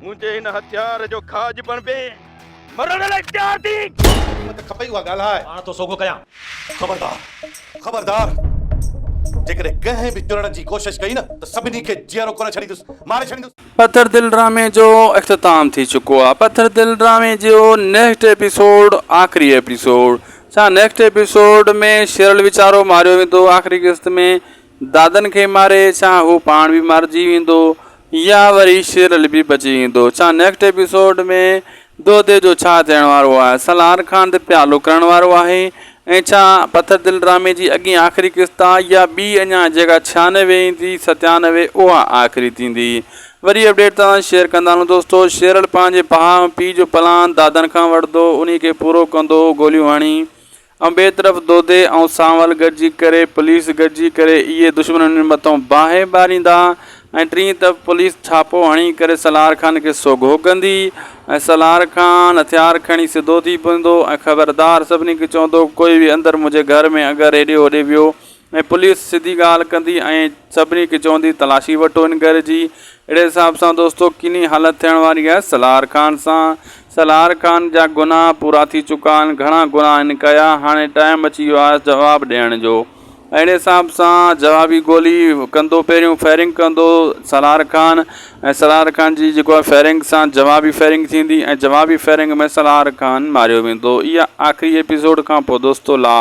मुझे इन हथियार जो खाज बन पे मरण लाइ तैयार थी। मत खपई हुआ ॻाल्हाए। पाण तो सोगो कयां। खबरदार खबरदार जेकॾहिं कंहिं बि चुरण जी कोशिश कई न त सभिनी खे जीअरो कोन छॾींदुसि, मारे छॾींदुसि। पत्थर दिल ड्रामे जो इख्तिताम थी चुको आहे। पत्थर दिल ड्रामे जो नेक्स्ट एपिसोड, आख़िरी एपिसोड, छा नेक्स्ट एपिसोड में शेरल वीचारो मारियो वेंदो आख़िरी किस्त में, दादन खे मारे, छा हू पाण बि मारिजी वेंदो या वरी शेरल बि बची वेंदो? छा नेक्स्ट एपिसोड में दोदे जो छा थियण वारो आहे? सलार खान ते प्यालो करण वारो आहे ऐं छा पत्थर दिल ड्रामे जी अॻी आख़िरी किस्त आहे या ॿी अञा जेका 96 ईंदी 97 उहा आख़िरी थींदी? वरी अपडेट तव्हां शेयर कंदा हलो दोस्तो। शेरल पंहिंजे भाउ पीउ जो प्लान दादन खां वठंदो, उन खे पूरो कंदो गोलियूं हणी, ऐं ॿिए तरफ़ दोदे ऐं सांवल गॾिजी करे, पुलिस गॾिजी करे इहे दुश्मननि मथां बाहि ॿारींदा ऐं टीं तरफ़ पुलिस छापो हणी करे सलार खान खे सोघो कंदी ऐं सलार खान हथियार खणी सिधो थी पवंदो ऐं ख़बरदार सभिनी खे चवंदो कोई बि अंदरि मुंहिंजे घर में अगरि हेॾे होॾे वियो, ऐं पुलिस सिधी ॻाल्हि कंदी ऐं सभिनी खे चवंदी तलाशी वठो हिन घर जी। अहिड़े हिसाब सां दोस्तो किनी हालत थियण वारी आहे सलार खान सां। सलार खान जा गुनाह पूरा थी चुका आहिनि, घणा गुनाह आहिनि कया, हाणे टाइम अची वियो आहे जवाबु ॾियण जो। अहिड़े हिसाब सां जवाबी गोली कंदो, पहिरियों फायरिंग कंदो सलार खान ऐं सलार खान जी जेको आहे फायरिंग सां जवाबी फायरिंग थींदी ऐं जवाबी फायरिंग में सलार खान मारियो वेंदो। इहा आख़िरी एपिसोड खां पोइ दोस्तो ला